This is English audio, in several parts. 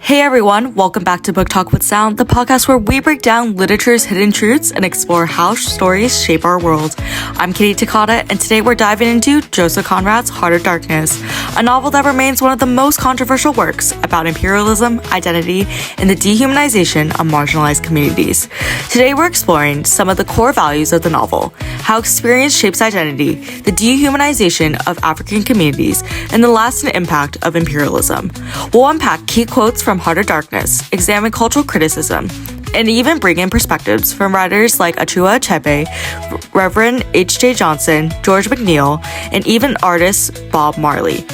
Hey everyone, welcome back to Book Talk with Sound, the podcast where we break down literature's hidden truths and explore how stories shape our world. I'm Katie Takata, and today we're diving into Joseph Conrad's Heart of Darkness, a novel that remains one of the most controversial works about imperialism, identity, and the dehumanization of marginalized communities. Today we're exploring some of the core values of the novel, how experience shapes identity, the dehumanization of African communities, and the lasting impact of imperialism. We'll unpack key quotes from Heart of Darkness, examine cultural criticism, and even bring in perspectives from writers like Achua Achebe, Reverend H.J. Johnson, George McNeil, and even artist Bob Marley.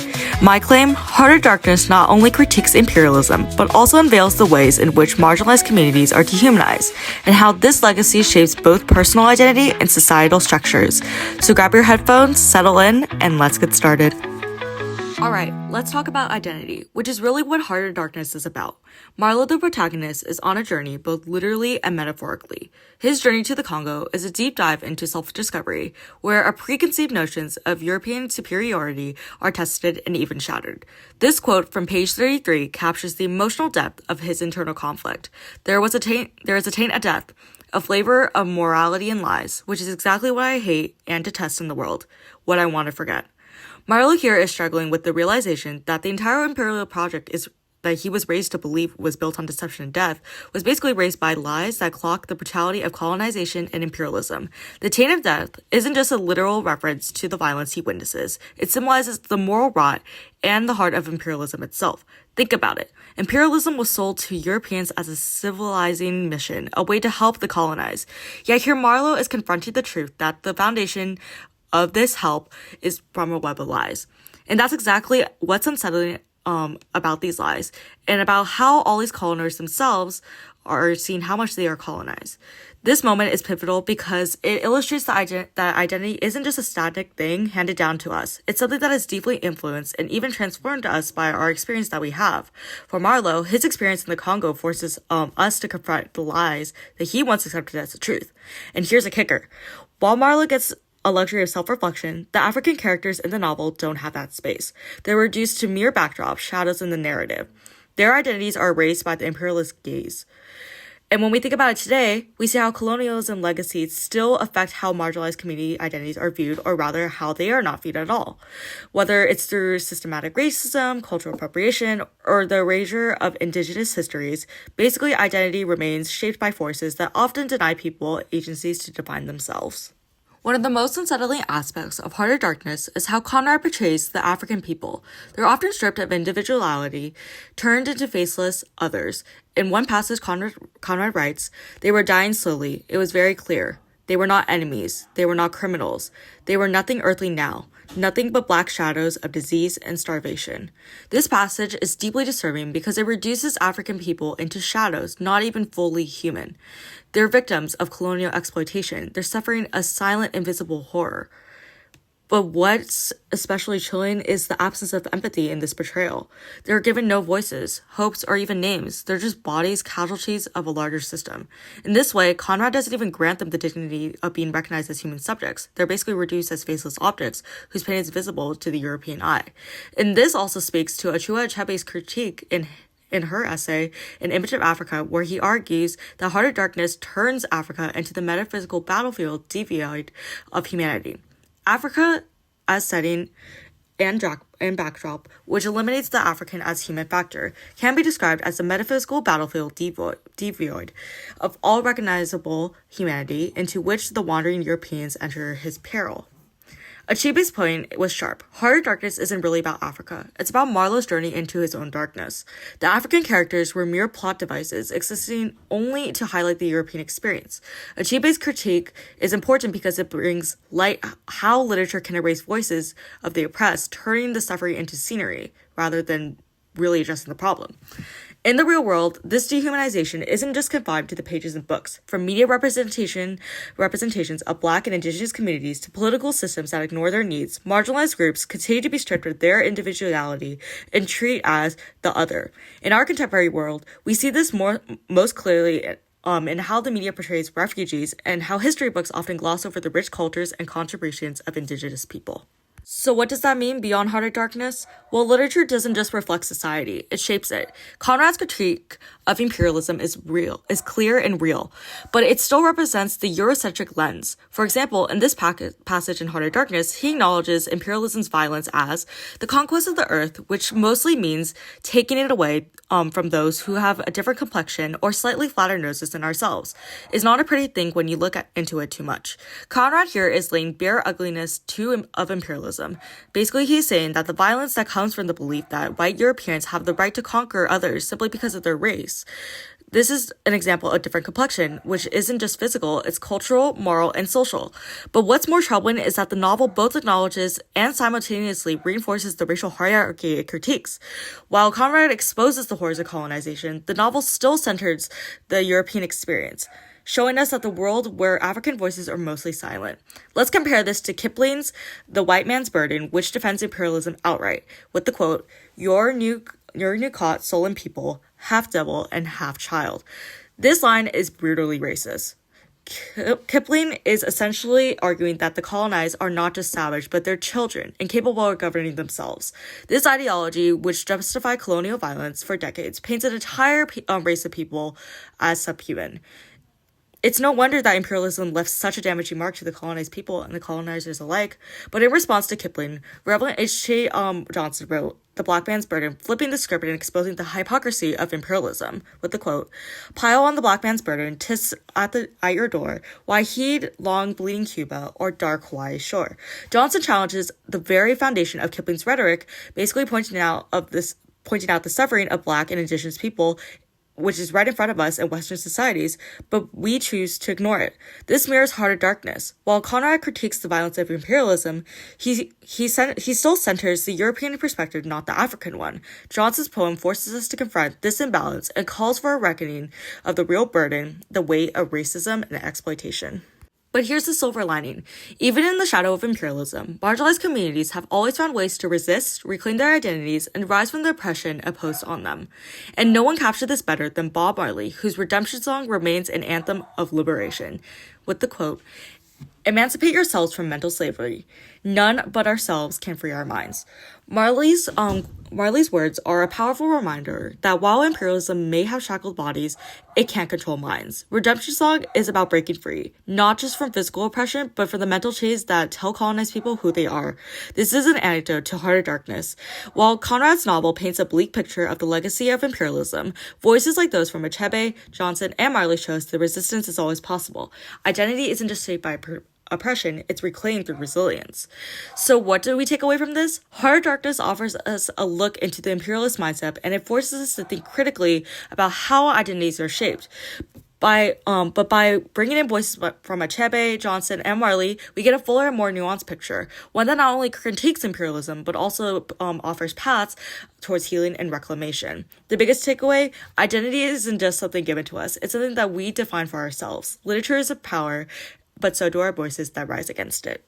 My claim, Heart of Darkness not only critiques imperialism, but also unveils the ways in which marginalized communities are dehumanized, and how this legacy shapes both personal identity and societal structures. So grab your headphones, settle in, and let's get started. Alright, let's talk about identity, which is really what Heart of Darkness is about. Marlowe, the protagonist, is on a journey both literally and metaphorically. His journey to the Congo is a deep dive into self-discovery, where our preconceived notions of European superiority are tested and even shattered. This quote from page 33 captures the emotional depth of his internal conflict. There is a taint of death, a flavor of morality and lies, which is exactly what I hate and detest in the world, what I want to forget. Marlowe here is struggling with the realization that the entire imperial project that he was raised to believe was built on deception and death was basically raised by lies that clock the brutality of colonization and imperialism. The taint of death isn't just a literal reference to the violence he witnesses. It symbolizes the moral rot and the heart of imperialism itself. Think about it. Imperialism was sold to Europeans as a civilizing mission, a way to help the colonized. Yet here Marlowe is confronting the truth that the foundation of this help is from a web of lies. And that's exactly what's unsettling about these lies, and about how all these colonizers themselves are seeing how much they are colonized. This moment is pivotal because it illustrates that identity isn't just a static thing handed down to us. It's something that is deeply influenced and even transformed us by our experience that we have. For Marlowe, his experience in the Congo forces us to confront the lies that he once accepted as the truth. And here's a kicker. While Marlowe gets a luxury of self-reflection, the African characters in the novel don't have that space. They're reduced to mere backdrops, shadows in the narrative. Their identities are erased by the imperialist gaze. And when we think about it today, we see how colonialism legacies still affect how marginalized community identities are viewed, or rather how they are not viewed at all. Whether it's through systematic racism, cultural appropriation, or the erasure of indigenous histories, basically identity remains shaped by forces that often deny people agencies to define themselves. One of the most unsettling aspects of Heart of Darkness is how Conrad portrays the African people. They're often stripped of individuality, turned into faceless others. In one passage, Conrad writes, "They were dying slowly. It was very clear. They were not enemies. They were not criminals. They were nothing earthly now. Nothing but black shadows of disease and starvation." This passage is deeply disturbing because it reduces African people into shadows, not even fully human. They're victims of colonial exploitation. They're suffering a silent, invisible horror. But what's especially chilling is the absence of empathy in this portrayal. They're given no voices, hopes, or even names. They're just bodies, casualties of a larger system. In this way, Conrad doesn't even grant them the dignity of being recognized as human subjects. They're basically reduced as faceless objects whose pain is visible to the European eye. And this also speaks to Achua Achebe's critique in her essay, An Image of Africa, where he argues that Heart of Darkness turns Africa into the metaphysical battlefield devoid of humanity. Africa as setting and backdrop, which eliminates the African as human factor, can be described as a metaphysical battlefield devoid of all recognizable humanity, into which the wandering Europeans enter his peril. Achebe's point was sharp. Heart of Darkness isn't really about Africa. It's about Marlowe's journey into his own darkness. The African characters were mere plot devices existing only to highlight the European experience. Achebe's critique is important because it brings light how literature can erase voices of the oppressed, turning the suffering into scenery rather than really addressing the problem. In the real world, this dehumanization isn't just confined to the pages in books. From media representations of Black and Indigenous communities to political systems that ignore their needs, marginalized groups continue to be stripped of their individuality and treated as the other. In our contemporary world, we see this most clearly in how the media portrays refugees and how history books often gloss over the rich cultures and contributions of Indigenous people. So what does that mean beyond Heart of Darkness? Well, literature doesn't just reflect society, it shapes it. Conrad's critique of imperialism is clear and real, but it still represents the Eurocentric lens. For example, in this passage in Heart of Darkness, he acknowledges imperialism's violence as the conquest of the earth, which mostly means taking it away from those who have a different complexion or slightly flatter noses than ourselves. Is not a pretty thing when you look into it too much. Conrad here is laying bare ugliness of imperialism. Basically, he's saying that the violence that comes from the belief that white Europeans have the right to conquer others simply because of their race. This is an example of different complexion, which isn't just physical, it's cultural, moral, and social. But what's more troubling is that the novel both acknowledges and simultaneously reinforces the racial hierarchy it critiques. While Conrad exposes the horrors of colonization, the novel still centers the European experience, showing us that the world where African voices are mostly silent. Let's compare this to Kipling's The White Man's Burden, which defends imperialism outright, with the quote, Your new caught stolen people, half devil and half child. This line is brutally racist. Kipling is essentially arguing that the colonized are not just savage, but they're children, incapable of governing themselves. This ideology, which justified colonial violence for decades, paints an entire race of people as subhuman. It's no wonder that imperialism left such a damaging mark to the colonized people and the colonizers alike. But in response to Kipling, Reverend H.J. Johnson wrote The Black Man's Burden, flipping the script and exposing the hypocrisy of imperialism, with the quote, Pile on the black man's burden, 'tis at your door, why heed long bleeding Cuba or dark Hawaii shore. Johnson challenges the very foundation of Kipling's rhetoric, basically pointing out the suffering of black and indigenous people, which is right in front of us in Western societies, but we choose to ignore it. This mirrors Heart of Darkness. While Conrad critiques the violence of imperialism, he still centers the European perspective, not the African one. Johnson's poem forces us to confront this imbalance and calls for a reckoning of the real burden, the weight of racism and exploitation. But here's the silver lining. Even in the shadow of imperialism, marginalized communities have always found ways to resist, reclaim their identities, and rise from the oppression imposed on them. And no one captured this better than Bob Marley, whose redemption song remains an anthem of liberation, with the quote, Emancipate yourselves from mental slavery. None but ourselves can free our minds. Marley's words are a powerful reminder that while imperialism may have shackled bodies, it can't control minds. Redemption Song is about breaking free, not just from physical oppression, but from the mental chains that tell colonized people who they are. This is an antidote to Heart of Darkness. While Conrad's novel paints a bleak picture of the legacy of imperialism, voices like those from Achebe, Johnson, and Marley shows the resistance is always possible. Identity isn't just shaped by oppression, it's reclaimed through resilience. So what do we take away from this? Heart of Darkness offers us a look into the imperialist mindset, and it forces us to think critically about how identities are shaped. But by bringing in voices from Achebe, Johnson, and Marley, we get a fuller and more nuanced picture, one that not only critiques imperialism, but also offers paths towards healing and reclamation. The biggest takeaway, identity isn't just something given to us, it's something that we define for ourselves. Literature is a power, but so do our voices that rise against it.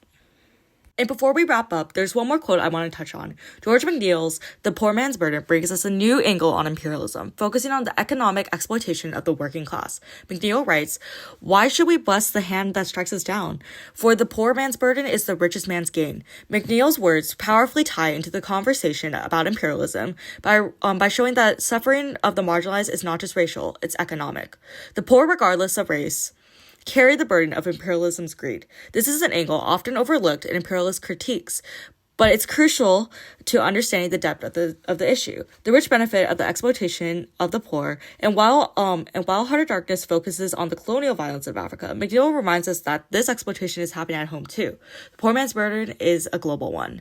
And before we wrap up, there's one more quote I want to touch on. George MacNeil's The Poor Man's Burden brings us a new angle on imperialism, focusing on the economic exploitation of the working class. MacNeil writes, Why should we bless the hand that strikes us down? For the poor man's burden is the richest man's gain. MacNeil's words powerfully tie into the conversation about imperialism by showing that suffering of the marginalized is not just racial, it's economic. The poor, regardless of race, carry the burden of imperialism's greed. This is an angle often overlooked in imperialist critiques, but it's crucial to understanding the depth of the issue, the rich benefit of the exploitation of the poor. And while Heart of Darkness focuses on the colonial violence of Africa, MacNeil reminds us that this exploitation is happening at home too. The poor man's burden is a global one.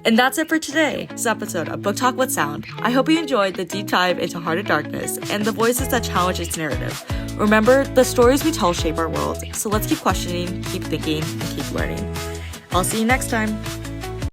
And that's it for today's episode of Book Talk with Sound. I hope you enjoyed the deep dive into Heart of Darkness and the voices that challenge its narrative. Remember, the stories we tell shape our world, so let's keep questioning, keep thinking, and keep learning. I'll see you next time.